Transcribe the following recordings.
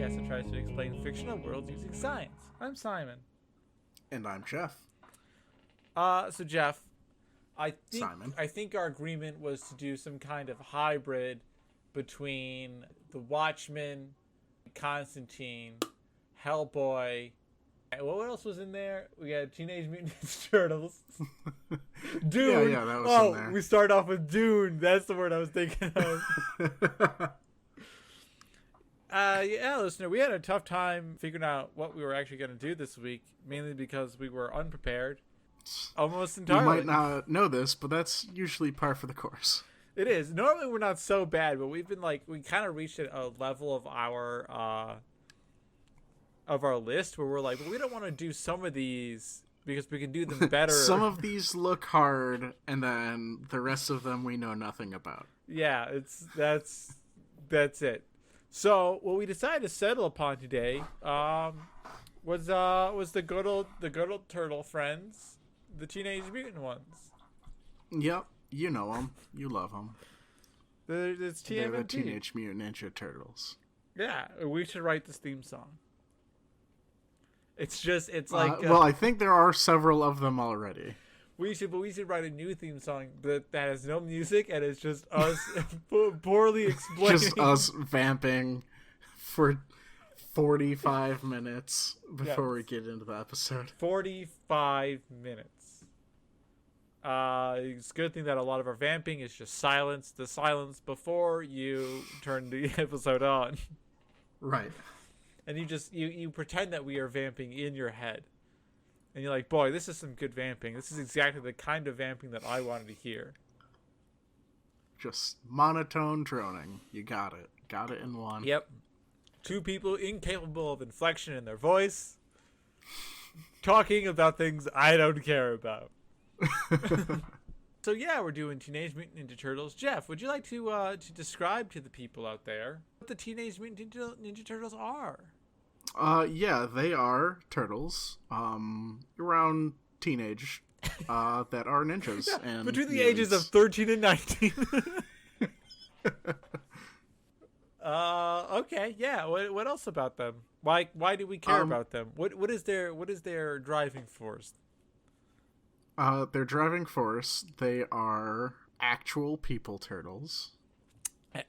podcast that tries to explain fictional worlds using science. I'm Simon. And I'm Jeff. So Jeff, Simon. I think our agreement was to do some kind of hybrid between The Watchmen, Constantine, Hellboy. What else was in there? We got Teenage Mutant Ninja Turtles. Dune. Yeah, that was in there. We start off with Dune. That's the word I was thinking of. Listener, we had a tough time figuring out what we were actually going to do this week, mainly because we were unprepared. Almost entirely. You might not know this, but that's usually par for the course. It is. Normally we're not so bad, but we've been we kind of reached a level of our list where we're like, well, we don't want to do some of these because we can do them better. Some of these look hard, and then the rest of them we know nothing about. Yeah, that's it. So what we decided to settle upon today was the good old turtle friends, the Teenage Mutant ones. Yep, you know them, you love them. They're the Teenage Mutant Ninja Turtles. Yeah, we should write this theme song. It's like well, I think there are several of them already. We should write a new theme song that has no music and it's just us poorly explaining. Just us vamping for 45 minutes before we get into the episode. 45 minutes. It's a good thing that a lot of our vamping is just silence. The silence before you turn the episode on. Right. And you pretend that we are vamping in your head. And you're like, boy, this is some good vamping. This is exactly the kind of vamping that I wanted to hear. Just monotone droning. You got it. Got it in one. Yep. Two people incapable of inflection in their voice. Talking about things I don't care about. So yeah, we're doing Teenage Mutant Ninja Turtles. Jeff, would you like to describe to the people out there what the Teenage Mutant Ninja Turtles are? Yeah, they are turtles, around teenage, that are ninjas. Yeah, and between the mutants. ages of 13 and 19. Okay, yeah. What else about them? Why do we care about them? What is their driving force? Their driving force, they are actual people turtles.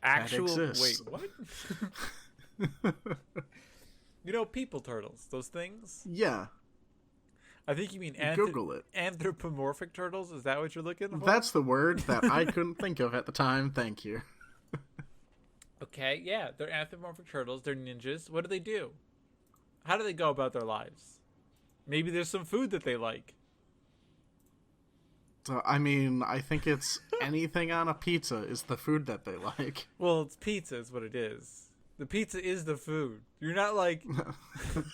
Actual? That exist. Wait, what? People turtles, those things? Yeah. I think you mean Google it. Anthropomorphic turtles? Is that what you're looking for? That's the word that I couldn't think of at the time. Thank you. Okay, yeah. They're anthropomorphic turtles. They're ninjas. What do they do? How do they go about their lives? Maybe there's some food that they like. So, I mean, I think it's anything on a pizza is the food that they like. Well, it's pizza is what it is. The pizza is the food. You're not like...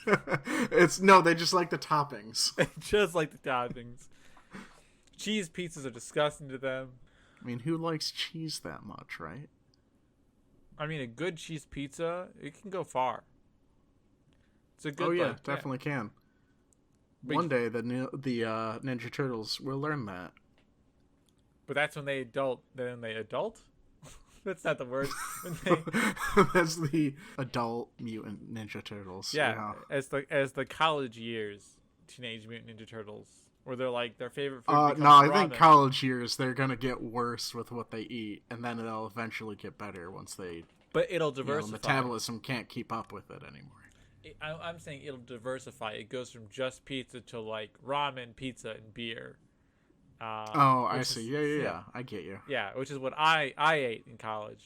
They just like the toppings. They just like the toppings. Cheese pizzas are disgusting to them. I mean, who likes cheese that much, right? I mean, a good cheese pizza, it can go far. It's a good... Oh, yeah, definitely can. But one day, the Ninja Turtles will learn that. But that's when they adult. Then they adult? That's not the word. That's the adult mutant Ninja Turtles. Yeah, as the college years, Teenage Mutant Ninja Turtles, where they're like their favorite food. No, ramen. I think college years they're gonna get worse with what they eat, and then it'll eventually get better once they. But it'll diversify. Metabolism can't keep up with it anymore. I'm saying it'll diversify. It goes from just pizza to like ramen, pizza, and beer. I see. Yeah. I get you. Yeah, which is what I ate in college,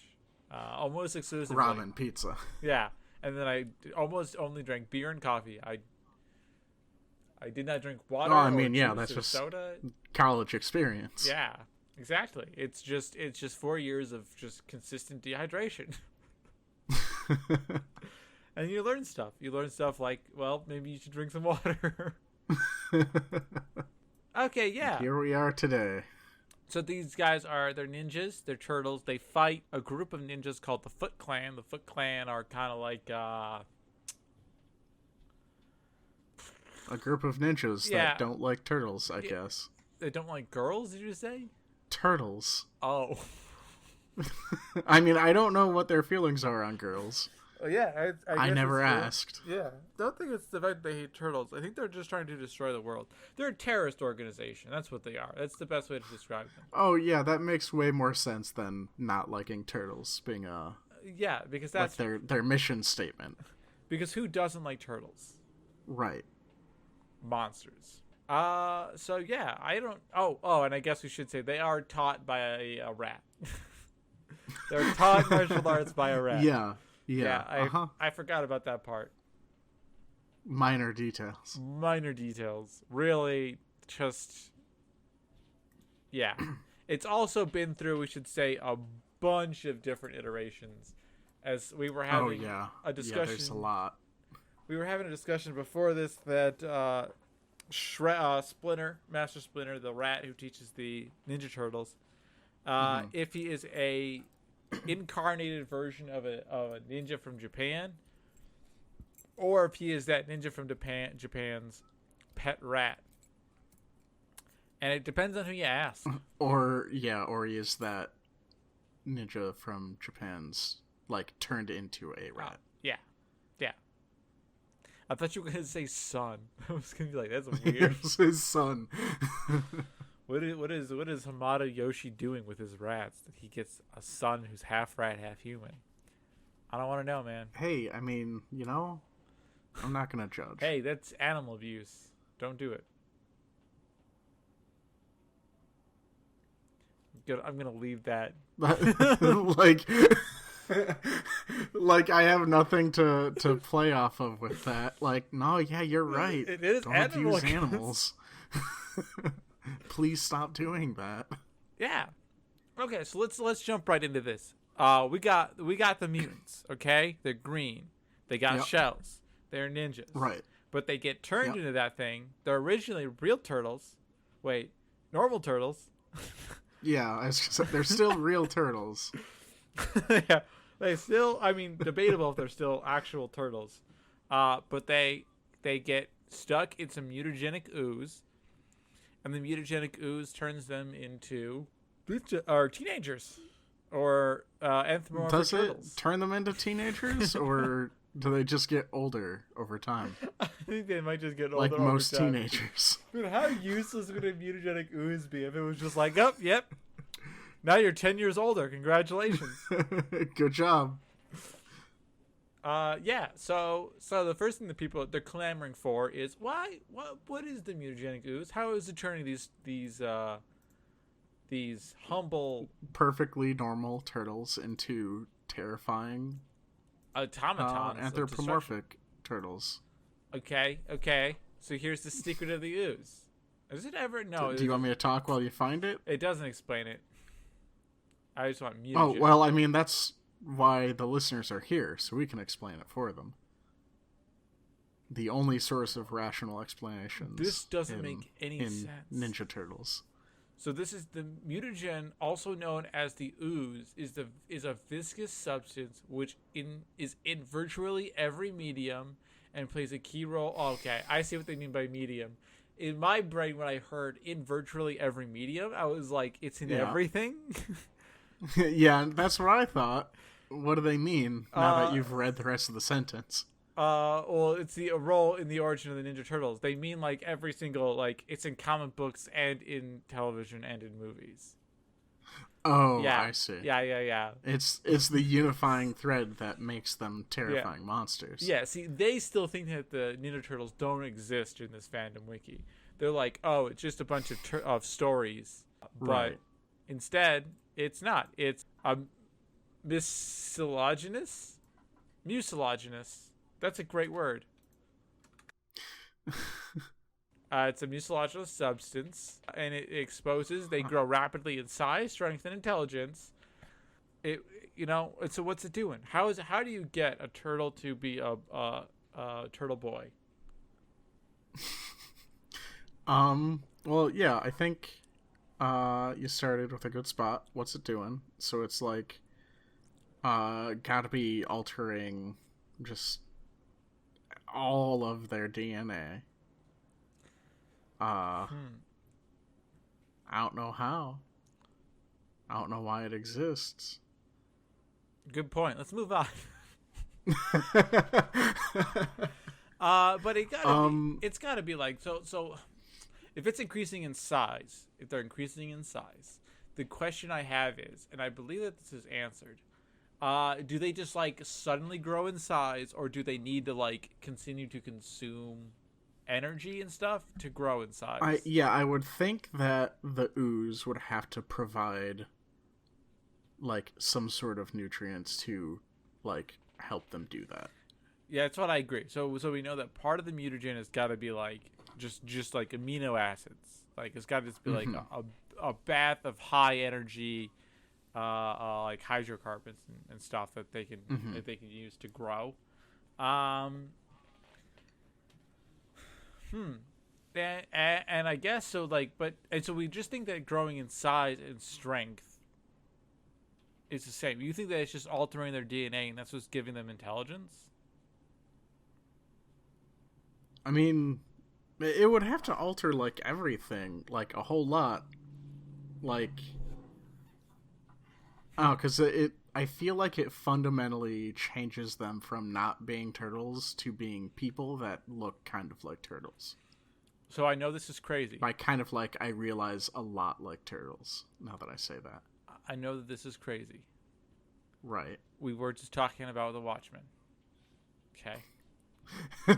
almost exclusively. Ramen pizza. Yeah, and then I almost only drank beer and coffee. I did not drink water. Oh, I mean, yeah, that's just soda. College experience. Yeah, exactly. It's just 4 years of just consistent dehydration. And you learn stuff. You learn stuff like, well, maybe you should drink some water. Okay, yeah. Here we are today. So these guys they're ninjas, they're turtles, they fight a group of ninjas called the Foot Clan. The Foot Clan are kind of like, a group of ninjas that don't like turtles, I guess. They don't like girls, did you say? Turtles. Oh. I mean, I don't know what their feelings are on girls. Yeah, I guess never it's true. asked. Yeah, don't think it's the fact they hate turtles. I think they're just trying to destroy the world. They're a terrorist organization. That's what they are. That's the best way to describe them. Oh yeah, that makes way more sense than not liking turtles being Yeah, because like that's their mission statement. because who doesn't like turtles? Right. Monsters. So yeah, I don't. Oh, and I guess we should say they are taught by a rat. They're taught martial arts by a rat. Yeah. Yeah. I forgot about that part. Minor details. Minor details. Really, just yeah. It's also been through, we should say, a bunch of different iterations. As we were having a discussion. Yeah, there's a lot. We were having a discussion before this that Splinter, Master Splinter, the rat who teaches the Ninja Turtles, if he is a incarnated version of a ninja from Japan, or if he is that ninja from Japan's pet rat. And it depends on who you ask. Or he is that ninja from Japan's, like, turned into a rat. Yeah. I thought you were going to say son. I was going to be like, that's weird. It's his son. What is Hamada Yoshi doing with his rats that he gets a son who's half rat, half human? I don't want to know, man. Hey, I mean, I'm not going to judge. Hey, that's animal abuse. Don't do it. I'm gonna leave that. like I have nothing to play off of with that. Like, no, yeah, you're right. It is Don't use animals. Please stop doing that. Yeah. Okay, so let's jump right into this. We got the mutants. Okay, they're green. They got shells. They're ninjas. Right. But they get turned into that thing. They're originally real turtles. Wait, normal turtles. Yeah, they're still real turtles. Yeah, they still. I mean, debatable if they're still actual turtles. But they get stuck in some mutagenic ooze, and the mutagenic ooze turns them into teenagers or anthropomorphic turtles. Does it turn them into teenagers, or do they just get older over time? I think they might just get older. Like most teenagers. Dude, how useless would a mutagenic ooze be if it was just like, oh, yep, now you're 10 years older. Congratulations. Good job. Yeah. So the first thing that people they're clamoring for is what is the mutagenic ooze? How is it turning these humble, perfectly normal turtles into terrifying automatons, anthropomorphic turtles? Okay. So here's the secret of the ooze. Is it ever? No. Do you want me to talk while you find it? It doesn't explain it. I just want mutagenic. Oh, well, I mean, that's why the listeners are here, so we can explain it for them. The only source of rational explanations. This doesn't make any sense. Ninja Turtles. So this is the mutagen, also known as the ooze, is a viscous substance which is in virtually every medium and plays a key role. Oh, okay, I see what they mean by medium. In my brain, when I heard in virtually every medium, I was like, it's in everything. Yeah, that's what I thought. What do they mean now that you've read the rest of the sentence? Well, it's the role in the origin of the Ninja Turtles. They mean like every single, like it's in comic books and in television and in movies. Oh, yeah. I see. Yeah. It's the unifying thread that makes them terrifying monsters. Yeah, see, they still think that the Ninja Turtles don't exist in this fandom wiki. They're like, oh, it's just a bunch of stories. But instead, it's not. It's a mucilagynous. That's a great word. It's a mucilagynous substance, and it exposes. They grow rapidly in size, strength, and intelligence. So what's it doing? How do you get a turtle to be a turtle boy? Well, yeah, I think you started with a good spot. What's it doing? So it's like gotta be altering just all of their DNA. I don't know how. I don't know why it exists. Good point. Let's move on. But it's gotta be like so. If it's increasing in size, if they're increasing in size, the question I have is, and I believe that this is answered. Do they just like suddenly grow in size, or do they need to like continue to consume energy and stuff to grow in size? I would think that the ooze would have to provide like some sort of nutrients to like help them do that. Yeah, that's what I agree. So we know that part of the mutagen has got to be like just like amino acids. Like it's got to just be like a bath of high energy, like hydrocarbons and stuff that they can use to grow. And I guess so. Like, and so we just think that growing in size and strength is the same. You think that it's just altering their DNA and that's what's giving them intelligence? I mean, it would have to alter like everything, like a whole lot. Like, oh, because I feel like it fundamentally changes them from not being turtles to being people that look kind of like turtles. So I know this is crazy. By kind of like, I realize a lot like turtles, now that I say that. I know that this is crazy. Right. We were just talking about the Watchmen. Okay.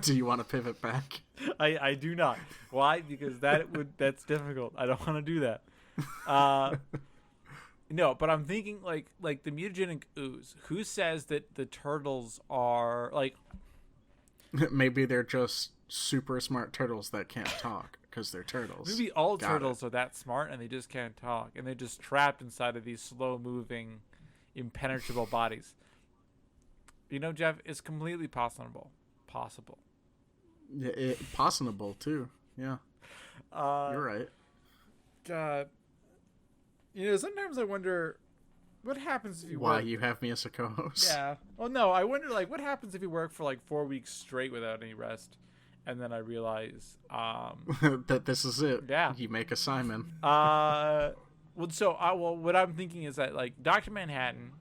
Do you want to pivot back? I do not. Why? Because that's difficult. I don't want to do that. No, but I'm thinking like the mutagenic ooze. Who says that the turtles are like? Maybe they're just super smart turtles that can't talk because they're turtles. Maybe all turtles are that smart and they just can't talk and they're just trapped inside of these slow-moving, impenetrable bodies. You know, Jeff, it's completely possible. Yeah, possible too. Yeah. You're right. God. You know, sometimes I wonder what happens if you Why work... you have me as a co-host. Yeah. Well, no, I wonder, like, what happens if you work for, like, 4 weeks straight without any rest? And then I realize... that this is it. Yeah. You make a Simon. Well, what I'm thinking is that, like, Dr. Manhattan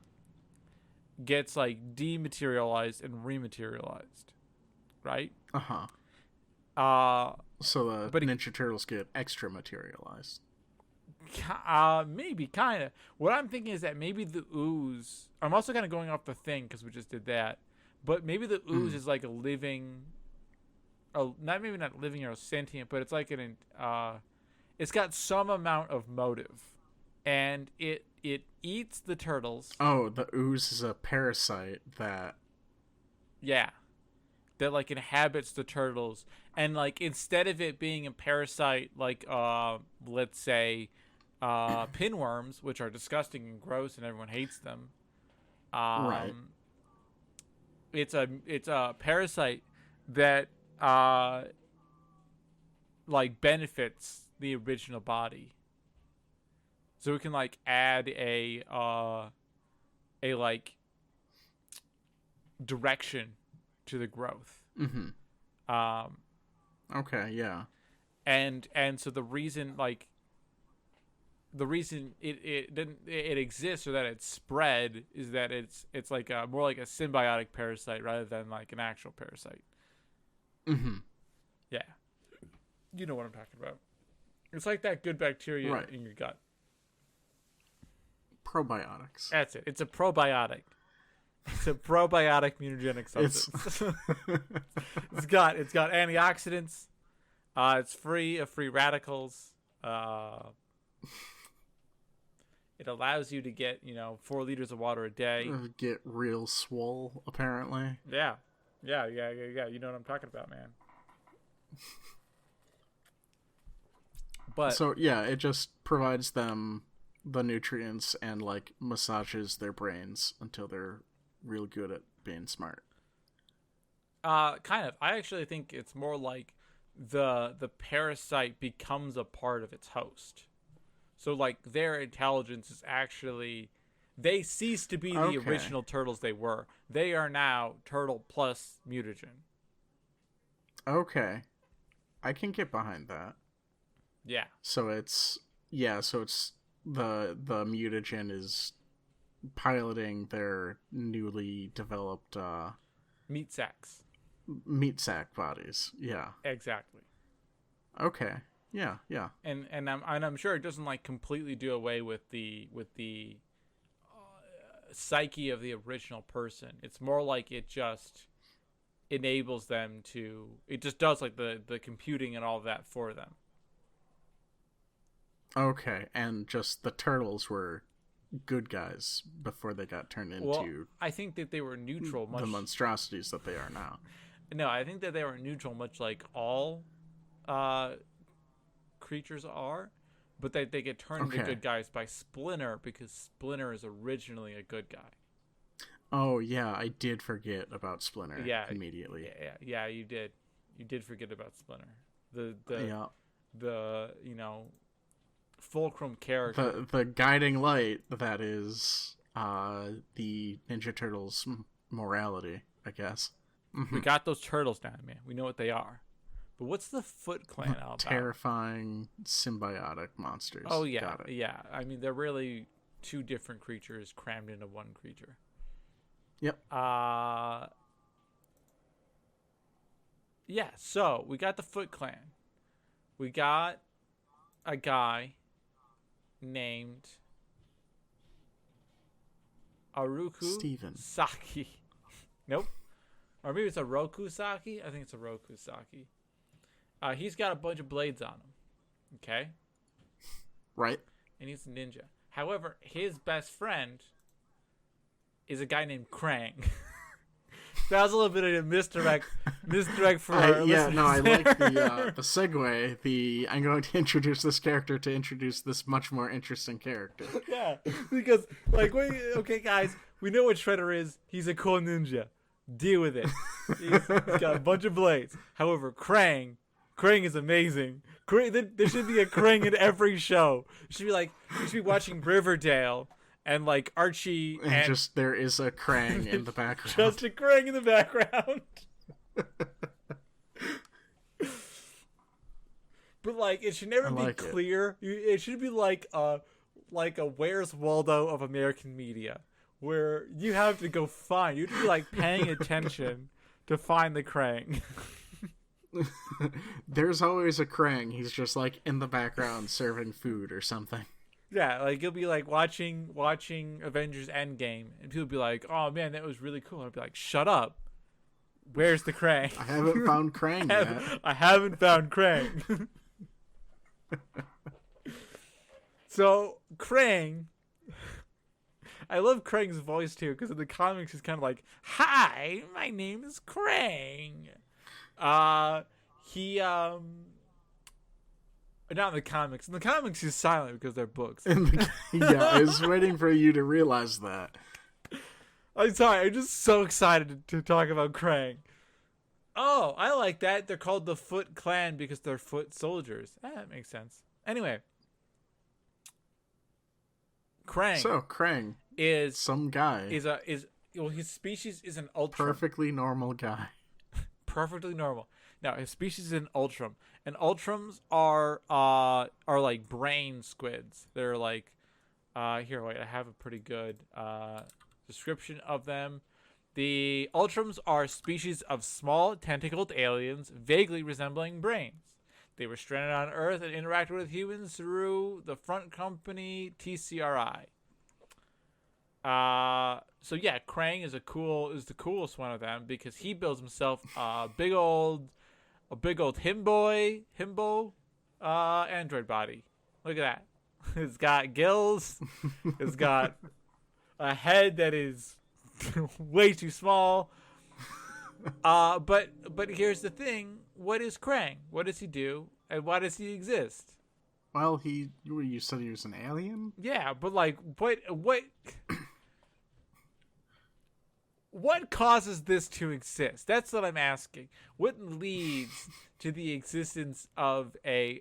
gets, like, dematerialized and rematerialized. Right? Uh-huh. So the Ninja Turtles get extra materialized. Maybe, kind of. What I'm thinking is that maybe the ooze... I'm also kind of going off the thing because we just did that. But maybe the ooze is like a living... not living or sentient, but it's like it's got some amount of motive. And it eats the turtles. Oh, the ooze is a parasite that... Yeah. That like inhabits the turtles. And like instead of it being a parasite like let's say pinworms, which are disgusting and gross and everyone hates them. Right. It's a parasite that like benefits the original body. So we can like add a like direction to the growth. Okay, yeah. And so the reason it exists or that it's spread is that it's like more like a symbiotic parasite rather than like an actual parasite. Yeah. You know what I'm talking about. It's like that good bacteria in your gut. Probiotics. That's it. It's a probiotic. It's a probiotic mutagenic substance. It's got antioxidants. It's free of free radicals. It allows you to get 4 liters of water a day. Get real swole, apparently. Yeah. You know what I'm talking about, man. But so yeah, it just provides them the nutrients and like massages their brains until they're real good at being smart. Kind of. I actually think it's more like the parasite becomes a part of its host. So like their intelligence is actually, they cease to be the original turtles they were. They are now turtle plus mutagen. Okay. I can get behind that. Yeah. So it's the mutagen is piloting their newly developed Meat sacks. Meat sack bodies. Yeah. Exactly. Okay. Yeah. Yeah. And I'm sure it doesn't like completely do away with the psyche of the original person. It's more like it just enables them to. It just does like the computing and all of that for them. Okay, and just the turtles were good guys before they got turned into I think that they were neutral. the monstrosities that they are now. No, I think that they were neutral, much like all creatures are, but they get turned into good guys by Splinter because Splinter is originally a good guy. Oh yeah, I did forget about Splinter. Yeah, immediately. Yeah, you did. You did forget about Splinter. The fulcrum character. The guiding light that is the Ninja Turtles' morality, I guess. We got those turtles down, man. We know what they are. But what's the Foot Clan all about? Terrifying symbiotic monsters. Oh yeah, got it. yeah. I mean, they're really two different creatures crammed into one creature. Yep. Yeah, so we got the Foot Clan. We got a guy named Aruku Steven. Saki. Nope. Or maybe it's a Roku Saki. I think it's a Roku Saki. He's got a bunch of blades on him. Okay? Right. And he's a ninja. However, his best friend is a guy named Krang. That was a little bit of a misdirect for our listeners. No, I like the segue. I'm going to introduce this character to introduce this much more interesting character. Yeah, because okay, guys, we know what Shredder is. He's a cool ninja. Deal with it. He's got a bunch of blades. However, Krang is amazing. There should be a Krang in every show. You should be watching Riverdale. And like Archie and just there is a Krang in the background. Just a Krang in the background. But like it should never be clear. It should be like a Where's Waldo of American media, where you have to go find. You have to be like paying attention to find the Krang. There's always a Krang. He's just like in the background serving food or something. Yeah, like you'll be like watching Avengers Endgame, and people be like, "Oh man, that was really cool." I'll be like, "Shut up! Where's the Krang?" I haven't found Krang yet. I haven't found Krang. So Krang, I love Krang's voice too, because in the comics he's kind of like, "Hi, my name is Krang." Not in the comics. In the comics, he's silent because they're books. Yeah, I was waiting for you to realize that. I'm sorry. I'm just so excited to talk about Krang. Oh, I like that. They're called the Foot Clan because they're foot soldiers. That makes sense. Anyway. Krang. So, Krang is some guy. His species is an Ultram. Perfectly normal guy. Perfectly normal. Now, his species is an Ultram. And Ultrams are like brain squids. They're like, here, wait, I have a pretty good description of them. The Ultrams are species of small tentacled aliens vaguely resembling brains. They were stranded on Earth and interacted with humans through the front company TCRI. So yeah, Krang is the coolest one of them because he builds himself a big old himbo android body. Look at that. It's got gills. It's got a head that is way too small. But here's the thing. What is Krang? What does he do? And why does he exist? Well, you said he was an alien? Yeah, but like what causes this to exist? That's what I'm asking. What leads to the existence of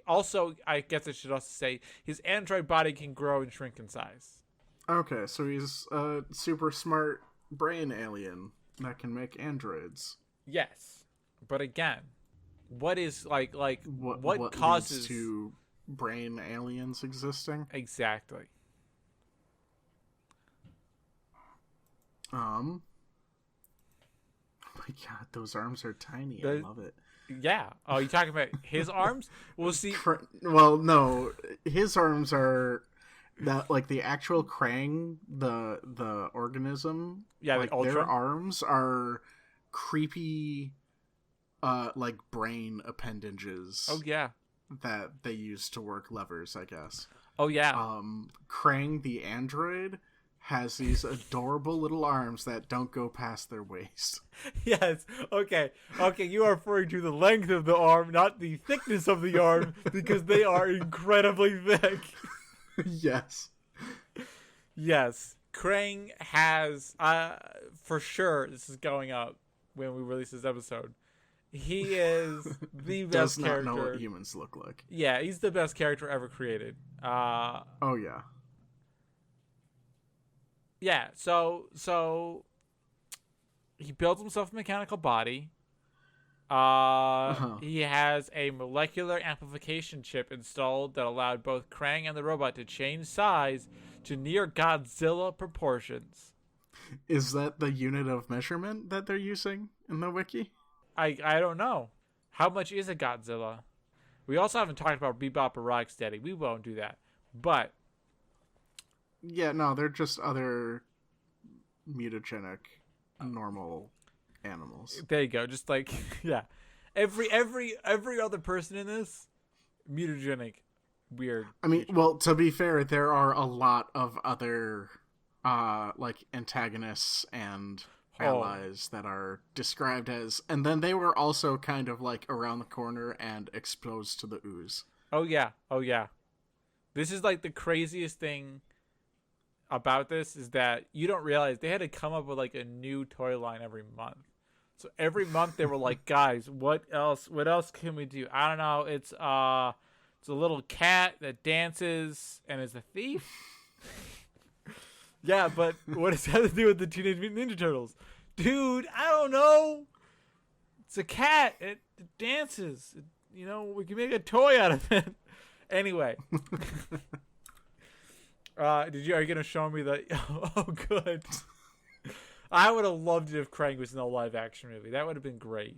also, I guess I should also say, his android body can grow and shrink in size. Okay, so he's a super smart brain alien that can make androids. Yes. But again, what is what causes leads to brain aliens existing? Exactly. Oh my my god, those arms are tiny. I The- love it. Yeah. Oh, you talking about his arms? We'll see. Well, no, his arms are that like the actual Krang, the organism. Yeah, like the Ultra. their arms are creepy, like brain appendages. Oh yeah. That they use to work levers, I guess. Oh yeah. Krang the android has these adorable little arms that don't go past their waist. Yes. Okay. Okay. You are referring to the length of the arm, not the thickness of the arm, because they are incredibly thick. Yes. Yes. Krang has, for sure, this is going up when we release this episode. He is the best Does not character. know what humans look like. Yeah, he's the best character ever created. Oh yeah. Yeah, so he builds himself a mechanical body. He has a molecular amplification chip installed that allowed both Krang and the robot to change size to near Godzilla proportions. Is that the unit of measurement that they're using in the wiki? I don't know. How much is a Godzilla? We also haven't talked about Bebop or Rocksteady. We won't do that. But Yeah, no, they're just other mutagenic normal animals. there you go. Just like yeah. Every other person in this mutagenic weird. I mean, well, to be fair, there are a lot of other like antagonists and allies that are described as, and then they were also kind of like around the corner and exposed to the ooze. Oh yeah. Oh yeah. This is like the craziest thing about this is that you don't realize they had to come up with like a new toy line every month. So every month they were like, guys, what else can we do? I don't know. It's a little cat that dances and is a thief. Yeah, but what does that have to do with the Teenage Mutant Ninja Turtles? Dude, I don't know. It's a cat. It dances. We can make a toy out of it. Anyway. Are you gonna show me the? Oh, good. I would have loved it if Krang was in a live action movie. That would have been great.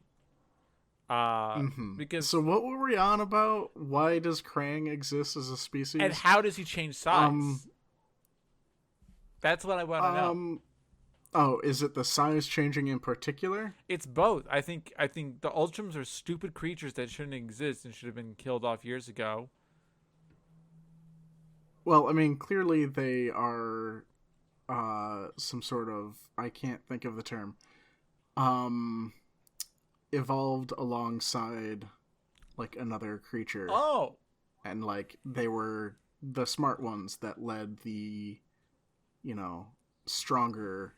Because So what were we on about? Why does Krang exist as a species? and how does he change size? That's what I want to know. Oh, is it the size changing in particular? It's both. I think the Ultrams are stupid creatures that shouldn't exist and should have been killed off years ago. Well, I mean, clearly they are some sort of, I can't think of the term, evolved alongside like another creature. Oh. And like they were the smart ones that led the, stronger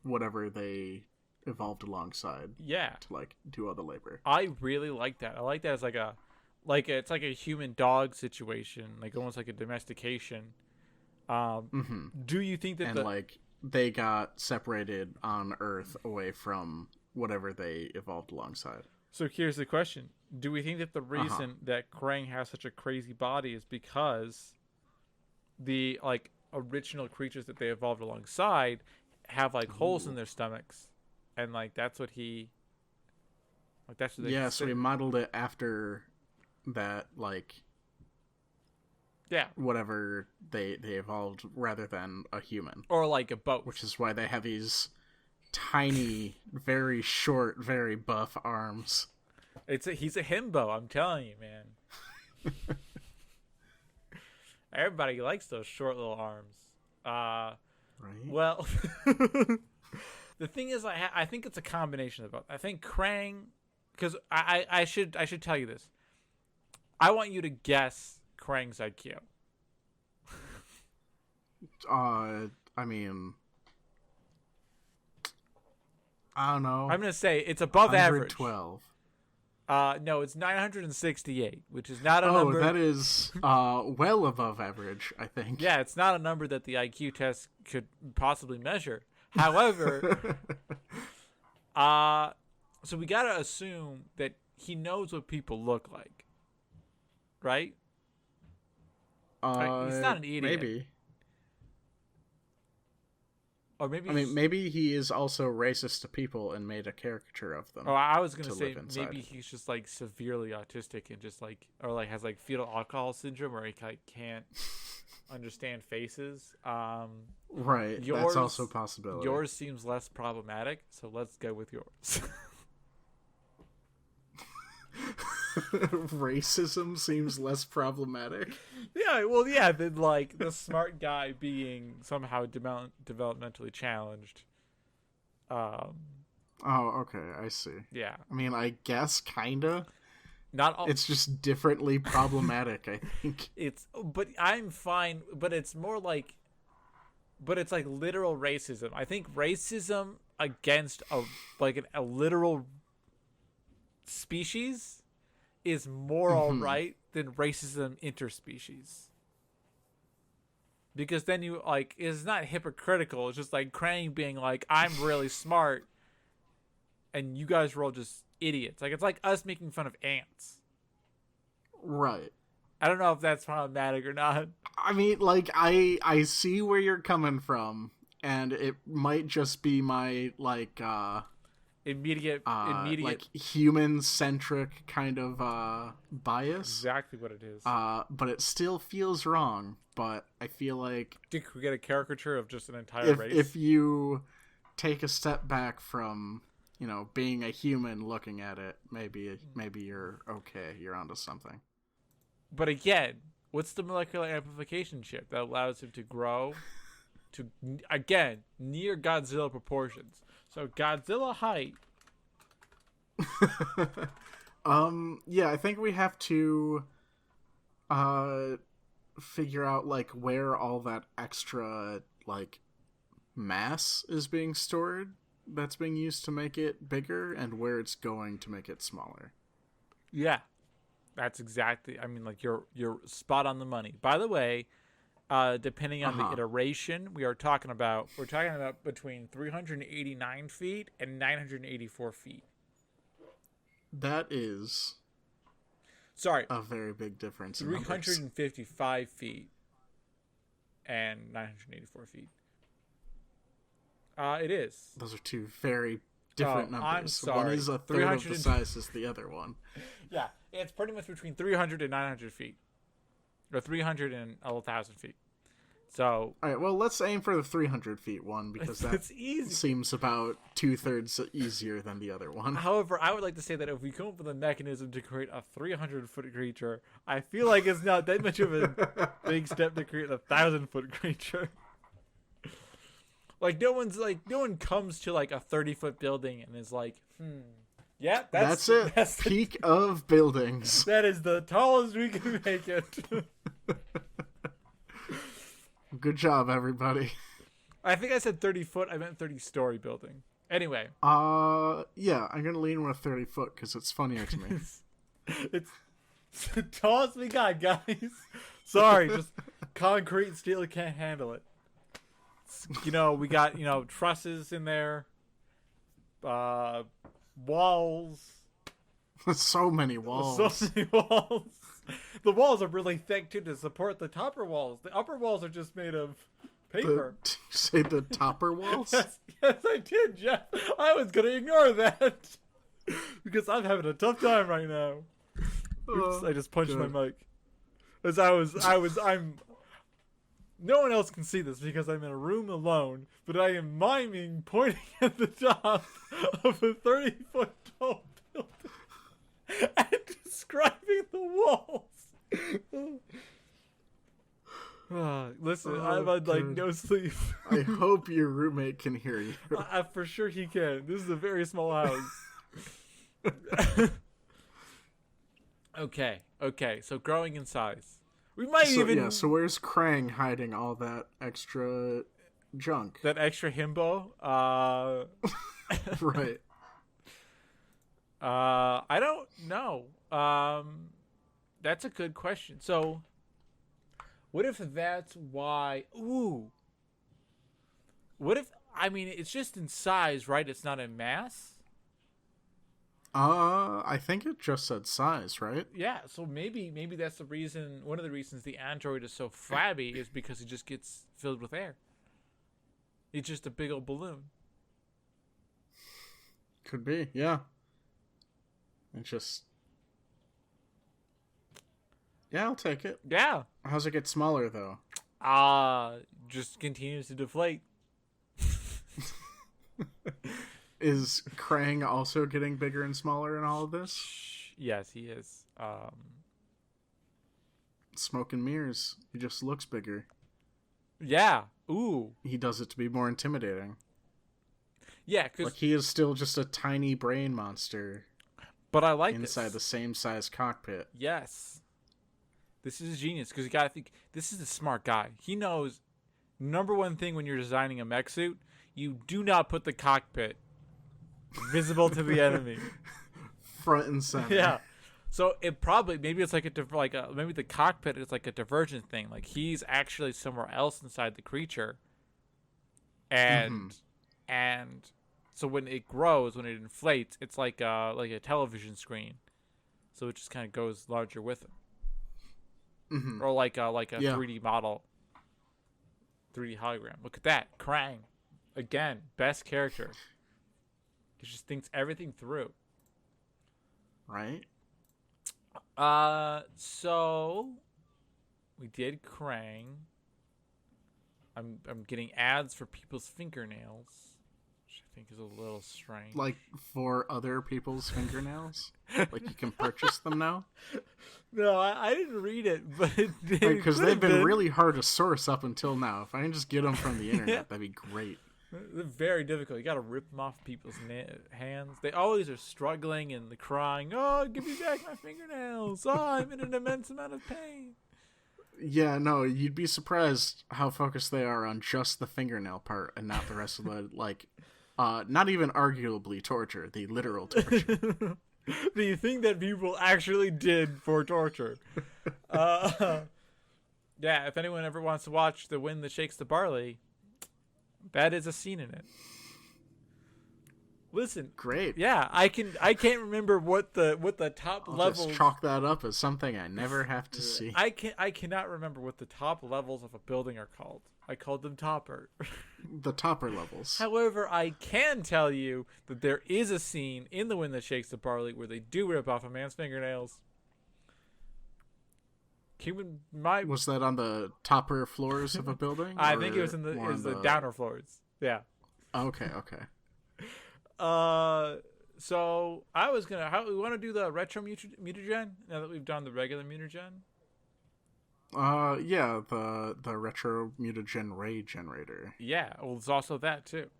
whatever they evolved alongside. Yeah. To like do all the labor. I really like that. I like that as it's like a human dog situation, like almost like a domestication. Do you think that like they got separated on Earth away from whatever they evolved alongside? So here's the question: do we think that the reason that Krang has such a crazy body is because the like original creatures that they evolved alongside have like holes in their stomachs, and like that's what he like that's what they so we modeled it after that, like whatever they evolved rather than a human or like a boat, which is why they have these tiny, very short, very buff arms. He's a himbo, I'm telling you, man. Everybody likes those short little arms. Right. Well, the thing is, I think it's a combination of both. I think Krang, because I should tell you this. I want you to guess Krang's IQ. I mean, I don't know. I'm gonna say it's above average. 112. No, it's 968, which is not a number. Oh, that is well above average, I think. Yeah, it's not a number that the IQ test could possibly measure. However, so we gotta assume that he knows what people look like, right? He's not an idiot. Maybe. Or maybe I mean, maybe he is also racist to people and made a caricature of them. Oh, I was gonna to say live inside. maybe he's just like severely autistic and just like, or like has like fetal alcohol syndrome where he like can't understand faces. Right, that's also a possibility. Yours seems less problematic, so let's go with yours. Racism seems less problematic. Yeah, well, yeah, than like the smart guy being somehow developmentally challenged. Oh, okay, I see. Yeah, I mean, I guess kinda. not all. It's just differently problematic, I think. But I'm fine. But it's more like, but it's like literal racism. I think racism against a literal species is more alright than racism interspecies. Because then you like, it's not hypocritical. It's just like Krang being like, I'm really smart, and you guys are all just idiots. Like, it's like us making fun of ants. Right. I don't know if that's problematic or not. I mean, like, I see where you're coming from, and it might just be my, like, Immediate, like, human-centric kind of, bias. exactly what it is. But it still feels wrong, but I feel like... Did we get a caricature of just an entire race? If you take a step back from, you know, being a human looking at it, maybe you're okay, you're onto something. But again, what's the molecular amplification chip that allows him to grow to, again, near Godzilla proportions? So Godzilla height. Yeah, I think we have to figure out like where all that extra like mass is being stored that's being used to make it bigger and where it's going to make it smaller. Yeah. That's exactly, I mean, like, you're spot on the money. By the way, depending on the iteration, we're talking about between 389 feet and 984 feet. That is a very big difference. 355 feet and 984 feet. It is. Those are two very different numbers. I'm sorry. One is a third of the size as the other one. Yeah, it's pretty much between 300 and 900 feet. Or 300 and 1,000 feet. So... Alright, well, let's aim for the 300 feet one, because that easy. Seems about 2/3 easier than the other one. However, I would like to say that if we come up with a mechanism to create a 300-foot creature, I feel like it's not that much of a big step to create a 1,000-foot creature. Like, no one comes to, like, a 30-foot building and is like, yeah, that's it. That's peak of buildings. That is the tallest we can make it. Good job, everybody. I think I said 30 foot. I meant 30-story building. Anyway. Yeah, I'm gonna lean with 30 foot because it's funnier to me. It's the tallest we got, guys. Sorry, just concrete and steel can't handle it. You know, we got, trusses in there. Walls. So many walls. So many walls. The walls are really thick too to support the topper walls. The upper walls are just made of paper. Did you say the topper walls? Yes, I did, Jeff. I was gonna ignore that because I'm having a tough time right now. Oops, I just punched my mic. As I'm. No one else can see this because I'm in a room alone, but I am miming pointing at the top of a 30-foot tall building and describing the walls. Listen, I've had like no sleep. I hope your roommate can hear you. For sure he can. This is a very small house. Okay, so growing in size. We might So where's Krang hiding all that extra junk? That extra himbo? Right. I don't know. That's a good question. So, what if that's why... Ooh. What if... I mean, it's just in size, right? It's not in mass? I think it just said size, right? Yeah, so maybe that's the reason... One of the reasons the android is so flabby is because it just gets filled with air. It's just a big old balloon. Could be, yeah. It's just... Yeah, I'll take it. Yeah. How's it get smaller, though? Just continues to deflate. Is Krang also getting bigger and smaller in all of this? Yes, he is. Smoke and mirrors. He just looks bigger. Yeah. Ooh. He does it to be more intimidating. Yeah, because like he is still just a tiny brain monster. But I like inside the same size cockpit. Yes. This is genius because you gotta think this is a smart guy. He knows number one thing when you're designing a mech suit, you do not put the cockpit visible to the enemy. Front and center. Yeah. So it probably maybe it's like maybe the cockpit is like a divergent thing. Like he's actually somewhere else inside the creature. And so when it grows, when it inflates, it's like a television screen. So it just kind of goes larger with it. Mm-hmm. Or like a 3D model. 3D hologram. Look at that. Krang. Again, best character. He just thinks everything through. Right? So we did Krang. I'm getting ads for people's fingernails, which I think is a little strange. Like for other people's fingernails? Like you can purchase them now? No, I didn't read it, but because they've been really hard to source up until now. If I can just get them from the internet, that'd be great. They're very difficult. You got to rip them off people's hands. They always are struggling and crying. Oh, give me back my fingernails. Oh, I'm in an immense amount of pain. Yeah, no, you'd be surprised how focused they are on just the fingernail part and not the rest of the, like, not even arguably torture, the literal torture. The thing that people actually did for torture. Yeah, if anyone ever wants to watch The Wind That Shakes the Barley, that is a scene in it. Listen, great. Yeah, I can't remember what the top levels. Just chalk that up as something I never have to see. I cannot remember what the top levels of a building are called. I called them topper. The topper levels. However, I can tell you that there is a scene in The Wind That Shakes the Barley where they do rip off a man's fingernails. Was that on the topper floors of a building? I think it was in the downer floors. Yeah. Okay. So I was gonna. We want to do the retro mutagen now that we've done the regular mutagen. Yeah, the retro mutagen ray generator. Yeah, well, there's also that too.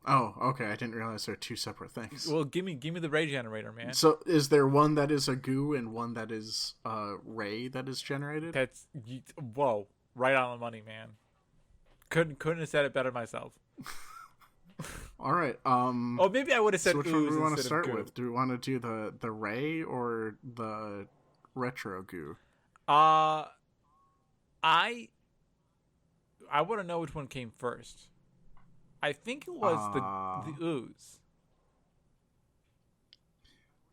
Oh, okay. I didn't realize they're two separate things. Well, give me the ray generator, man. So, is there one that is a goo and one that is ray that is generated? Whoa, right on the money, man. Couldn't have said it better myself. All right. Oh, maybe I would have said. So which one do we want to start with? Do we want to do the ray or the retro goo? I want to know which one came first. I think it was the ooze.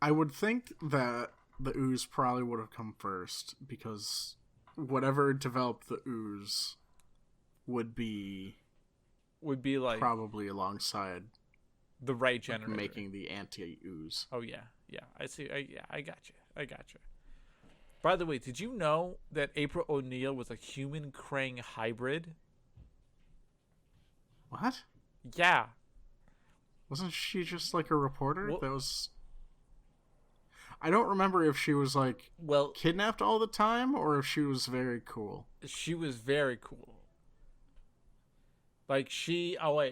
I would think that the ooze probably would have come first because whatever developed the ooze would be like probably alongside the ray generator making the anti-ooze. Oh yeah, I see. I got you. By the way, did you know that April O'Neil was a human Krang hybrid? What? Yeah. Wasn't she just like a reporter? I don't remember if she was like kidnapped all the time or if she was very cool. She was very cool. Like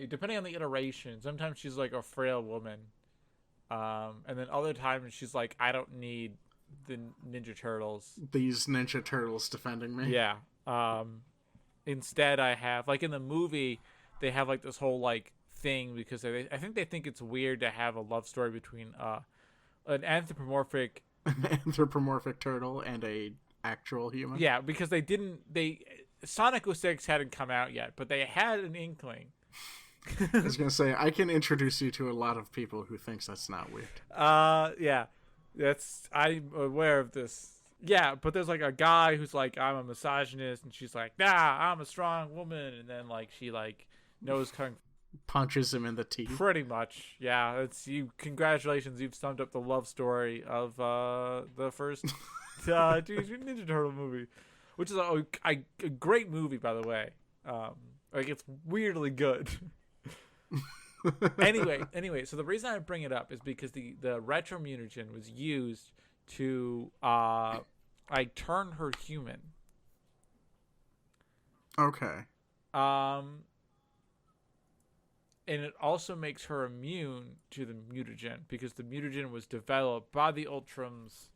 depending on the iteration, sometimes she's like a frail woman. And then other times she's like, I don't need the Ninja Turtles. These Ninja Turtles defending me. Yeah. Instead I have, like in the movie, they have like this whole like thing because I think they think it's weird to have a love story between an anthropomorphic turtle and a actual human. Yeah, because Sonic 06 hadn't come out yet, but they had an inkling. I was gonna say I can introduce you to a lot of people who thinks that's not weird. Yeah, I'm aware of this. Yeah, but there's like a guy who's like, I'm a misogynist, and she's like, nah, I'm a strong woman, and then like she like knows kung Punches him in the teeth. pretty much. Yeah, it's you. Congratulations, you've summed up the love story of the first Teenage Mutant Ninja Turtle movie, which is a great movie, by the way. Like it's weirdly good. Anyway, so the reason I bring it up is because the retro mutagen was used to like turn her human. Okay. And it also makes her immune to the mutagen because the mutagen was developed by the Ultrams.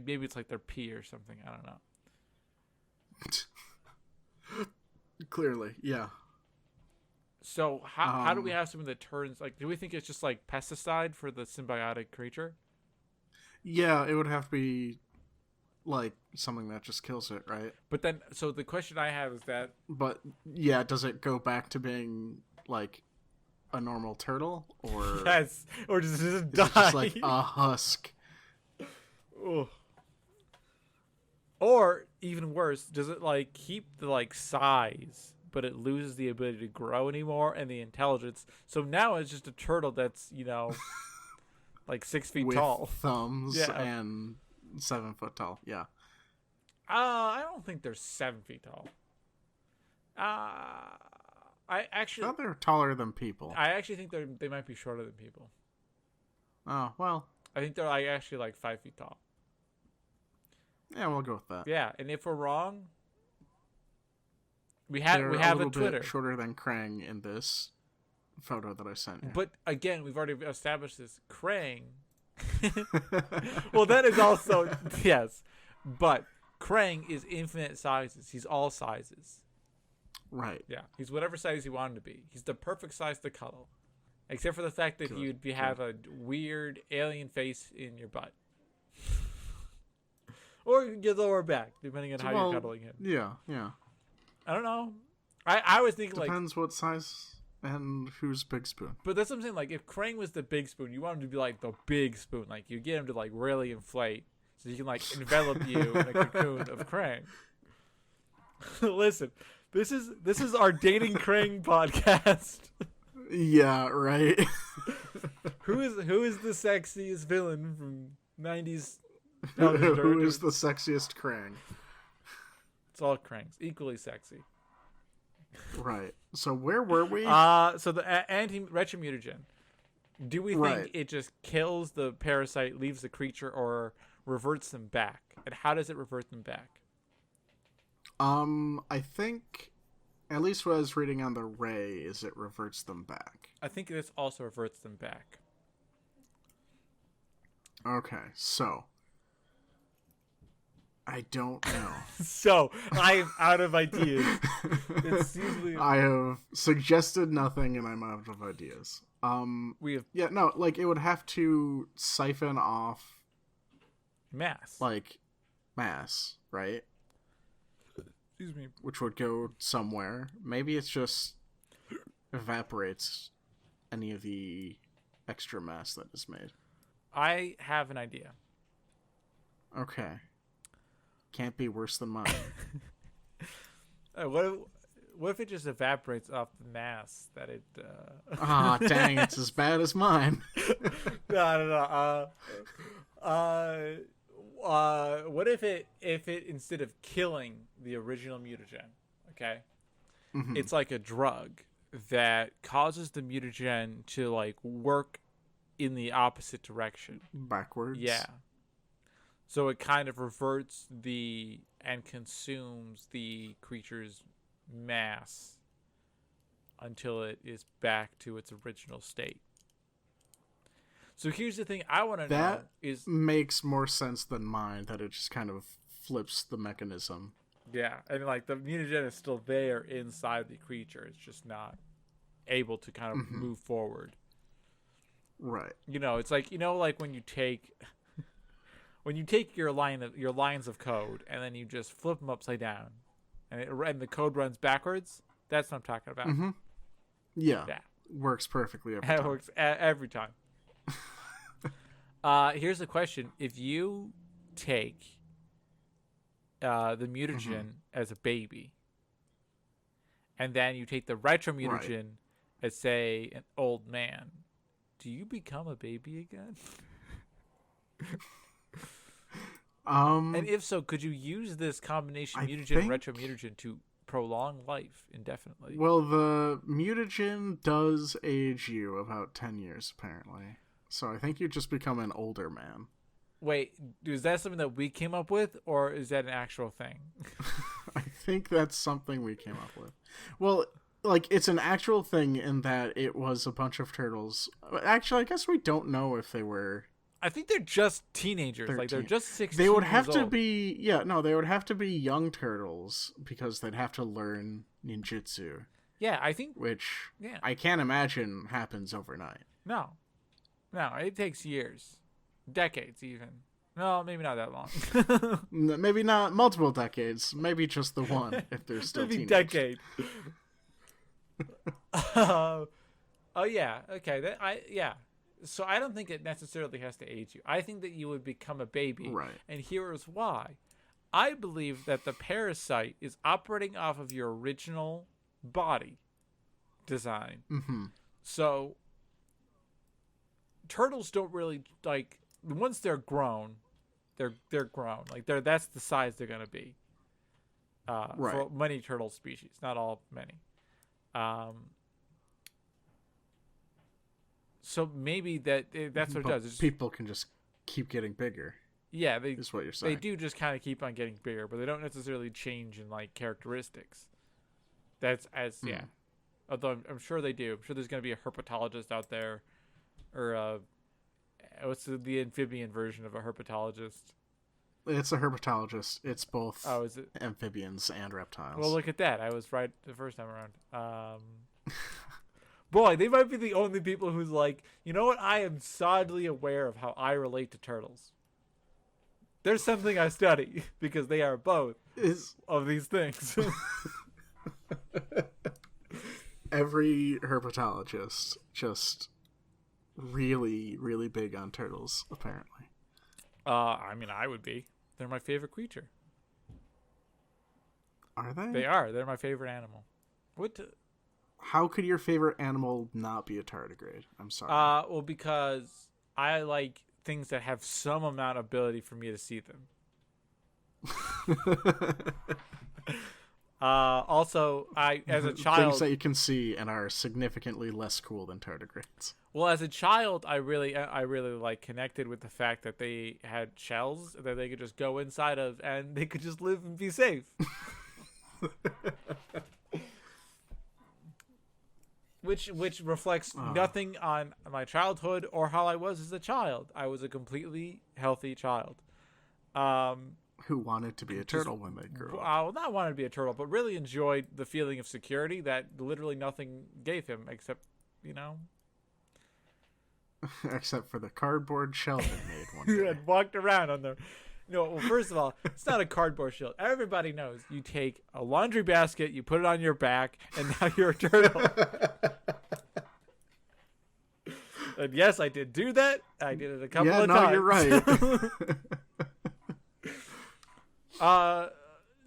Maybe it's like their pee or something. I don't know. Clearly, yeah. So how do we have something that turns like? Do we think it's just like pesticide for the symbiotic creature? Yeah, it would have to be like something that just kills it, right? But then, so the question I have is that. But yeah, does it go back to being like a normal turtle, or Yes, or does it just is die? it just like a husk? Ugh. Or even worse, does it like keep the like size, but it loses the ability to grow anymore and the intelligence? So now it's just a turtle that's like 6 feet With tall, thumbs Yeah. and 7 foot tall. Yeah. I don't think they're 7 feet tall. I I actually, thought they're taller than people. I actually think they might be shorter than people. Oh well. I think they're like actually like 5 feet tall. Yeah, we'll go with that. Yeah, and if we're wrong, we They're have a little Twitter. bit shorter than Krang in this photo that I sent you. But again, we've already established this. Krang. Well, that is also yes, but Krang is infinite sizes. He's all sizes. Right. Yeah, he's whatever size he wanted to be. He's the perfect size to cuddle, except for the fact that he would have a weird alien face in your butt, or your lower back, depending on how you're cuddling him. Yeah, yeah. I don't know. I was thinking Depends what size and who's big spoon. but that's what I'm saying. Like, if Krang was the big spoon, you want him to be like the big spoon. Like, you get him to like really inflate, so he can like envelop you in a cocoon of Krang. Listen, this is our dating Krang podcast. Yeah, right. Who is the sexiest villain from 90s? Who is the sexiest Krang? It's all Krangs, equally sexy. Right. So where were we? So the anti-retromutagen. Do we think Right. it just kills the parasite, leaves the creature, or reverts them back? And how does it revert them back? I think, at least what I was reading on the Ray, is it reverts them back. I think this also reverts them back. Okay, so I don't know. So I am out of ideas. It's usually I have suggested nothing, and I'm out of ideas. we have Yeah, no, like it would have to siphon off mass. like mass, right? Excuse me. Which would go somewhere. Maybe it's just evaporates any of the extra mass that is made. I have an idea. Okay. Can't be worse than mine. What if it just evaporates off the mass that it? Dang, it's as bad as mine. No. What if it instead of killing the original mutagen, okay, Mhm. it's like a drug that causes the mutagen to like work in the opposite direction. Backwards? Yeah. So it kind of reverts and consumes the creature's mass until it is back to its original state. So here's the thing I want to know That is makes more sense than mine, that it just kind of flips the mechanism. yeah, and like the mutagen is still there inside the creature. It's just not able to kind of move forward. Right. It's like like when you take your lines of code and then you just flip them upside down, and the code runs backwards. That's what I'm talking about. Mm-hmm. Yeah. Yeah, Works perfectly every that time. works every time. Here's the question: if you take the mutagen as a baby, and then you take the retro Right. mutagen as, say, an old man, do you become a baby again? And Um, if so, could you use this combination I mutagen think. retro mutagen to prolong life indefinitely? Well, the mutagen does age you about 10 years, apparently. So I think you just become an older man. Wait, is that something that we came up with, or is that an actual thing? I think that's something we came up with. Well, like, it's an actual thing in that it was a bunch of turtles. Actually, I guess we don't know if they were I think they're just teenagers. 13. Like, they're just 16 They would years have to old. be, yeah, no, they would have to be young turtles because they'd have to learn ninjutsu, Yeah, I think. which Yeah. I can't imagine happens overnight. No. No, it takes years. Decades, even. No, maybe not that long. Maybe not multiple decades, maybe just the one if they're still Maybe teenagers. decade. Oh, yeah. Okay. Yeah. So I don't think it necessarily has to age you. I think that you would become a baby. Right. And here is why. I believe that the parasite is operating off of your original body design. Mm-hmm. So turtles don't really, like, once they're grown, they're grown. Like, that's the size they're gonna be. Right. For many turtle species, not all, many. Um, so maybe that's what it But does. It's just, people can just keep getting bigger, yeah, is what you're they saying. do just kind of keep on getting bigger, but they don't necessarily change in, like, characteristics. That's as yeah. Although I'm sure they do. I'm sure there's gonna be a herpetologist out there, or what's the amphibian version of a herpetologist? It's a herpetologist. It's both Oh, is it? amphibians and reptiles. Well, look at that. I was right the first time around. Boy, they might be the only people who's like, you know what? I am solidly aware of how I relate to turtles. There's something I study because they are both Is of these things. every herpetologist just really, really big on turtles, apparently. I mean, I would be. They're my favorite creature. Are they? They are. They're my favorite animal. What? How could your favorite animal not be a tardigrade? I'm sorry. Well, because I like things that have some amount of ability for me to see them. Also, I as a child, Things that you can see and are significantly less cool than tardigrades. well, as a child, I really like connected with the fact that they had shells that they could just go inside of and they could just live and be safe. Which reflects nothing on my childhood or how I was as a child. I was a completely healthy child. Who wanted to be a turtle when they grew up. I will not want to be a turtle, but really enjoyed the feeling of security that literally nothing gave him except, you know, Except for the cardboard shell they made one he day. had walked around on the. No, well, first of all, it's not a cardboard shield. Everybody knows you take a laundry basket, you put it on your back, and now you're a turtle. And yes, I did do that. I did it a couple of times. You're right.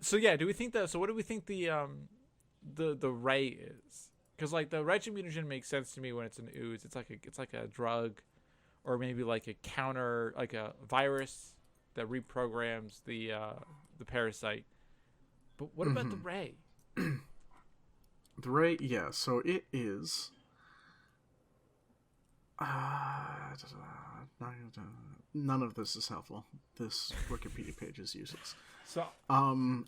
So yeah, do we think that? So what do we think the ray is? Because, like, the retromutagen makes sense to me when it's an ooze. It's like a drug, or maybe like a counter, like a virus that reprograms the parasite. But what about the ray? The ray, yeah, so it is. None of this is helpful. This Wikipedia page is useless. So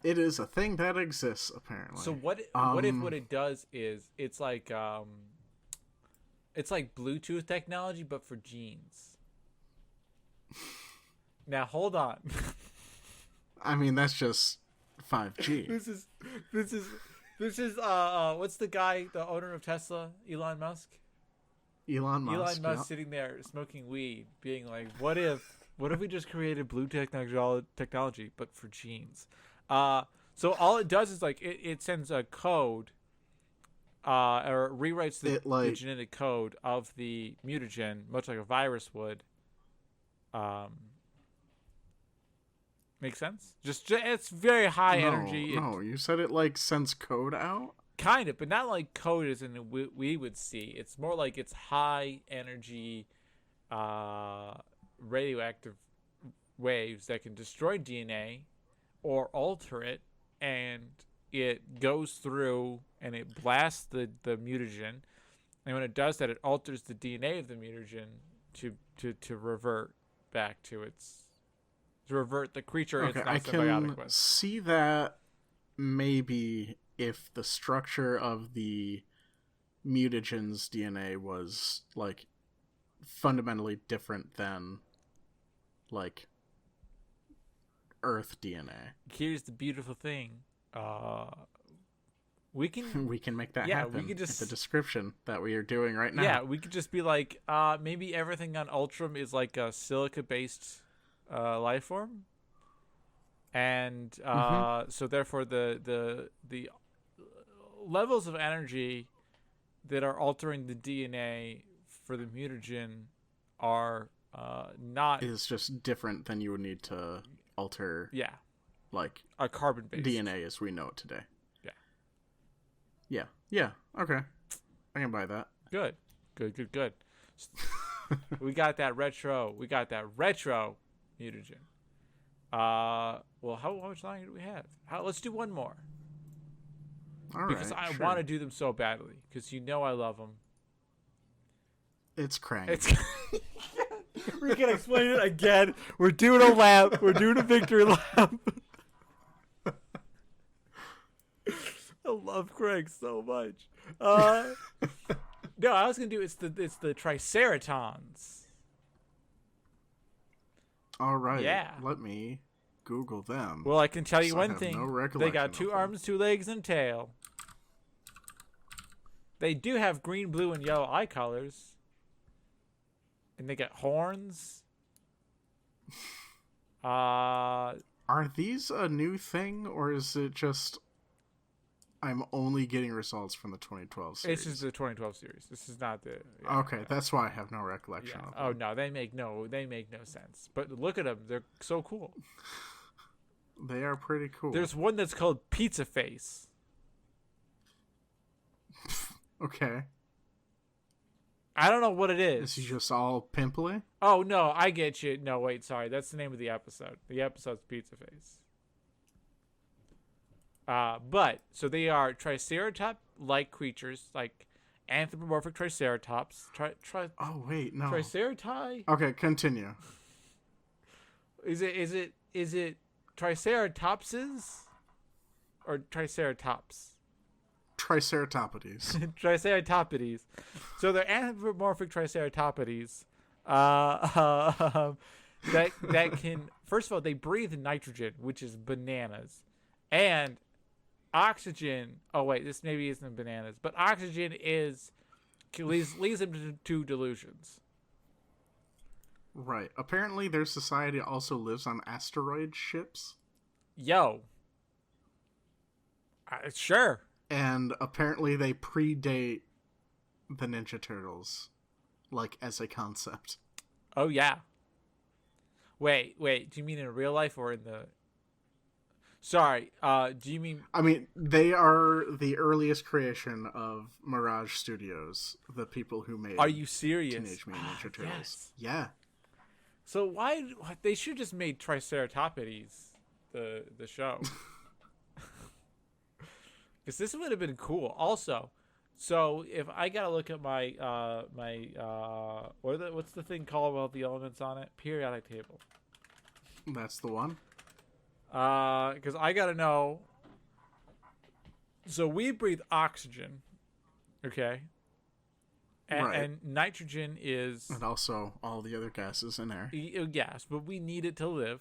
It is a thing that exists apparently. so what if what it does is it's like Bluetooth technology but for genes. Now hold on. I mean, that's just 5G. This is what's the guy, the owner of Tesla, Elon Musk? Elon Musk. Elon Musk sitting there smoking weed, being like, "What if we just created blue technology, but for genes?" So all it does is, like, it sends a code, or rewrites the genetic code of the mutagen, much like a virus would, Make sense? Just it's very high energy. No, you said it like sends code out. Kind of, but not like code as in we would see. It's more like it's high energy, radioactive waves that can destroy DNA or alter it, and it goes through and it blasts the mutagen, and when it does that, it alters the DNA of the mutagen to revert back to the creature it's now symbiotic with. See that maybe if the structure of the mutagen's DNA was like fundamentally different than like Earth DNA. Here's the beautiful thing. We can make that happen. We could just the description that we are doing right now. Yeah, we could just be like, maybe everything on Ultram is like a silica-based life form, and so therefore the levels of energy that are altering the DNA for the mutagen are not is just different than you would need to alter like a carbon-based DNA as we know it today. Yeah. Okay, I can buy that. Good. we got that retro mutagen. Well, how much longer do we have? Let's do one more. All because I want to do them so badly, because I love them. It's Krang. We can explain it again. We're doing a lap. We're doing a victory lap. I love Krang so much. No, I was gonna do it's the Triceratons. All right. Yeah. Let me Google them. Well, I can tell you one thing. No, they got 2 arms, 2 legs, and a tail. They do have green, blue, and yellow eye colors. And they got horns. Are these a new thing, or is it just I'm only getting results from the 2012 series? This is the 2012 series. This is not the... okay, that's why I have no recollection of them. Oh, no, they make no sense. But look at them. They're so cool. They are pretty cool. There's one that's called Pizza Face. Okay. I don't know what it is. Is he just all pimply? Oh, no, I get you. No, wait, sorry. That's the name of the episode. The episode's Pizza Face. But, so they are Triceratop-like creatures, like anthropomorphic Triceratops. Oh, wait, no. Tricerati? Okay, continue. Is it Triceratopses? Or Triceratops? Triceratopides. Triceratopides. So they're anthropomorphic Triceratopides. That can, first of all, they breathe nitrogen, which is bananas, and oxygen. Oh wait, this maybe isn't bananas, but oxygen leads them to delusions. Right. Apparently, their society also lives on asteroid ships. Yo. Sure. And apparently they predate the Ninja Turtles, like, as a concept. Oh, yeah. Wait, do you mean in real life or in the... Sorry, do you mean... I mean, they are the earliest creation of Mirage Studios, the people who made... Are you serious? Teenage Mutant Ninja Turtles. Yes. Yeah. So why... They should just made Triceratopides the show. Because this would have been cool. Also, so if I gotta look at my what's the thing called with all the elements on it? Periodic table. That's the one. Because I gotta know. So we breathe oxygen, okay, and nitrogen is, and also all the other gases in air. Yes, but we need it to live.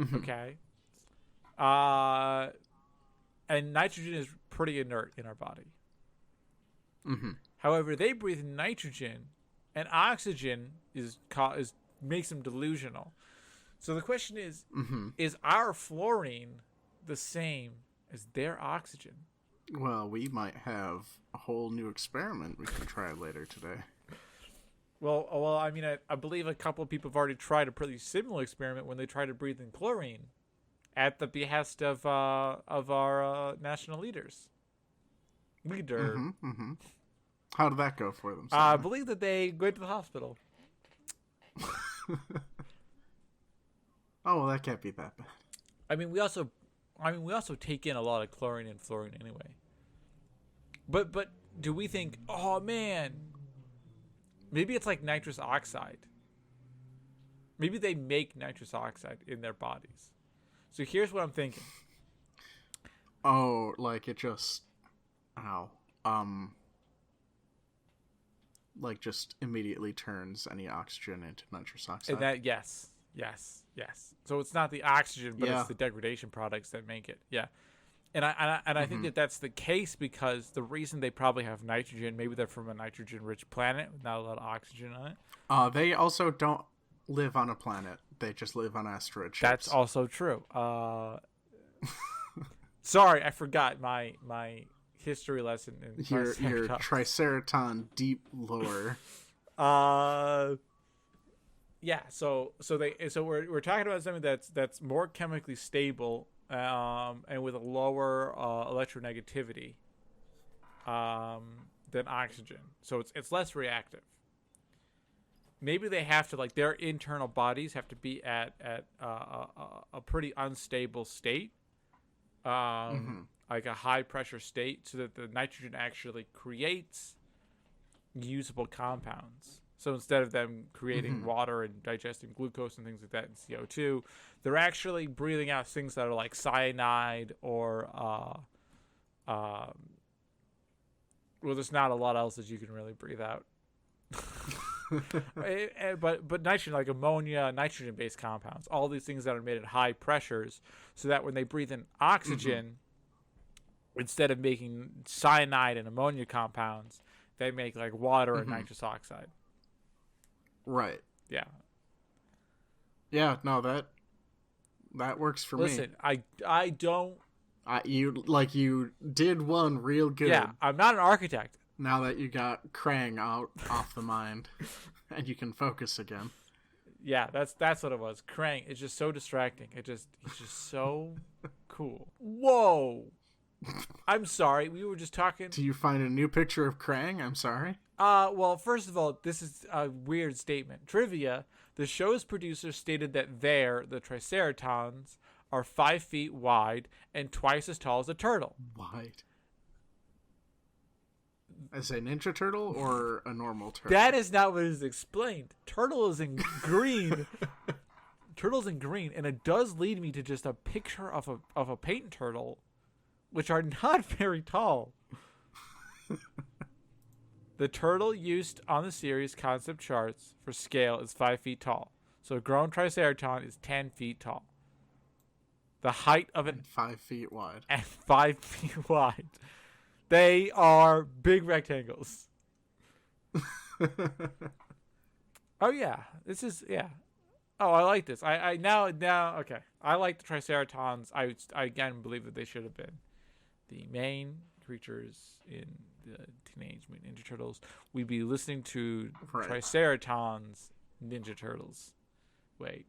Mm-hmm. Okay. And nitrogen is pretty inert in our body. Mm-hmm. However, they breathe nitrogen, and oxygen makes them delusional. So the question is, is our fluorine the same as their oxygen? Well, we might have a whole new experiment we can try later today. Well, I mean, I believe a couple of people have already tried a pretty similar experiment when they tried to breathe in chlorine at the behest of our national leader. Mm-hmm. Mm-hmm. How did that go for them, I Simon? believe that they went to the hospital. Oh, well, that can't be that bad. I mean, we also take in a lot of chlorine and fluorine anyway. But do we think, oh man, maybe it's like nitrous oxide? Maybe they make nitrous oxide in their bodies. So here's what I'm thinking. Oh, like it just, ow, like just immediately turns any oxygen into nitrous oxide. And that yes. So it's not the oxygen, but Yeah. it's the degradation products that make it. Yeah. And I think that that's the case because the reason they probably have nitrogen, maybe they're from a nitrogen-rich planet with not a lot of oxygen on it. They also don't live on a planet. They just live on asteroid ships. That's also true. Sorry, I forgot my history lesson in your Triceraton deep lore. Yeah. So we're talking about something that's more chemically stable. And with a lower electronegativity than oxygen, so it's less reactive. Maybe they have to, like, their internal bodies have to be at a pretty unstable state, like a high pressure state, so that the nitrogen actually creates usable compounds. So instead of them creating water and digesting glucose and things like that and CO2, they're actually breathing out things that are like cyanide or, well, there's not a lot else that you can really breathe out. But nitrogen, like ammonia, nitrogen-based compounds, all these things that are made at high pressures, so that when they breathe in oxygen, instead of making cyanide and ammonia compounds, they make like water and nitrous oxide. Right. Yeah. Yeah, no, that works for me. Listen, I don't. You did one real good. Yeah, I'm not an architect. Now that you got Krang off the mind, and you can focus again. Yeah, that's what it was. Krang is just so distracting. He's just so cool. Whoa. I'm sorry. We were just talking. Do you find a new picture of Krang? I'm sorry. Well, first of all, this is a weird statement. Trivia: the show's producers stated that the Triceratons, are 5 feet wide and twice as tall as a turtle. Wide. As a Ninja Turtle or a normal turtle? That is not what is explained. Turtle is in green. Turtle's in green, and it does lead me to just a picture of a paint turtle, which are not very tall. The turtle used on the series concept charts for scale is 5 feet tall. So a grown Triceraton is 10 feet tall. The height of it... 5 feet wide. And 5 feet wide. They are big rectangles. Oh, yeah. This is... Yeah. Oh, I like this. I now... Okay. I like the Triceratons. I again believe that they should have been the main creatures in the Teenage Mutant Ninja Turtles. We'd be listening to Triceratons Ninja Turtles. Wait.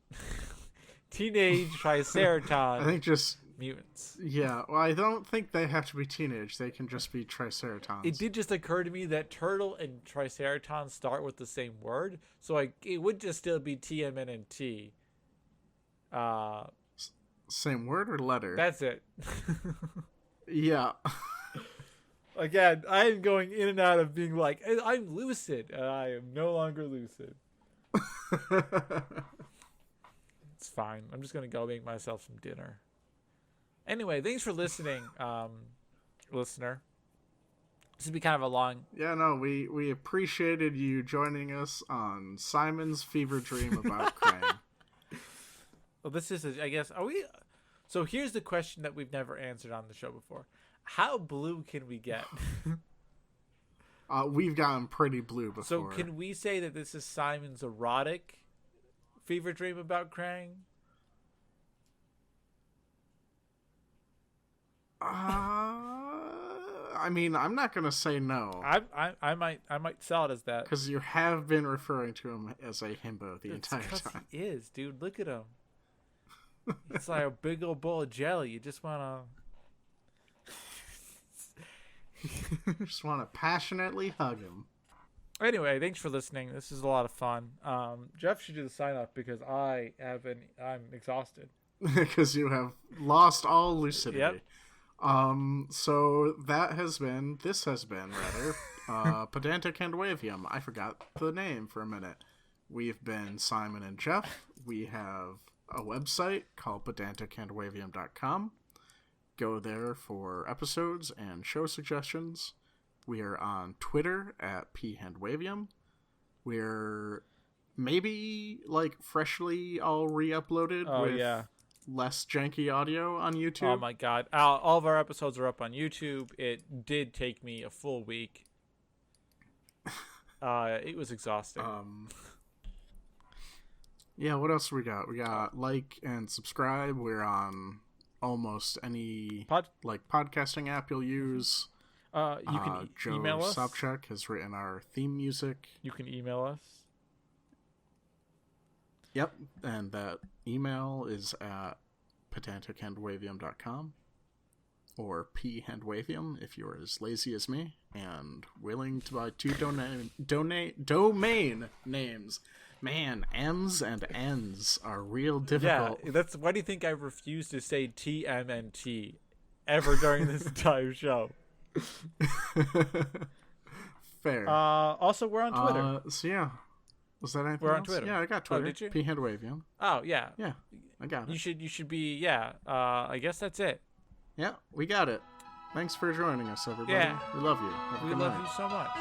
Teenage Triceraton I think just mutants. Yeah, well, I don't think they have to be teenage. They can just be Triceratons. It did just occur to me that turtle and Triceratons start with the same word, so it would just still be TMNT. Same word or letter? That's it. Yeah. Again, I am going in and out of being like, I'm lucid, and I am no longer lucid. It's fine. I'm just going to go make myself some dinner. Anyway, thanks for listening, listener. This would be kind of a long... Yeah, no, we appreciated you joining us on Simon's fever dream about Krang. Well, this is, I guess, are we... So here's the question that we've never answered on the show before. How blue can we get? We've gotten pretty blue before. So can we say that this is Simon's erotic fever dream about Krang? I mean, I'm not gonna say no. I might sell it as that. Because you have been referring to him as a himbo the entire time. He is, dude. Look at him. It's like a big old bowl of jelly. You just wanna. Just want to passionately hug him. Anyway, thanks for listening. This is a lot of fun. Jeff should do the sign off because I'm exhausted. Because you have lost all lucidity. Yep. So this has been Pedantic Handwavium. I forgot the name for a minute. We've been Simon and Jeff. We have a website called pedantichandwavium.com. Go there for episodes and show suggestions. We are on Twitter at phandwavium. We're maybe like freshly all re-uploaded with less janky audio on YouTube. Oh my god. All of our episodes are up on YouTube. It did take me a full week. It was exhausting. Yeah, what else we got? We got like and subscribe. We're on almost any podcasting app you'll use. You can email us. Joe Sopchak has written our theme music. You can email us. Yep, and that email is at pedantichandwavium.com or phandwavium if you're as lazy as me and willing to buy 2 domain names. Man, M's and N's are real difficult. Yeah, why do you think I refused to say TMNT ever during this entire show? Fair. Also, we're on Twitter. So yeah. Was that anything We're on else? Twitter. Yeah, I got Twitter. Oh, did you? Phandwavium. Oh, yeah. Yeah, I got it. You should be, yeah. I guess that's it. Yeah, we got it. Thanks for joining us, everybody. Yeah. We love you. We love you so much.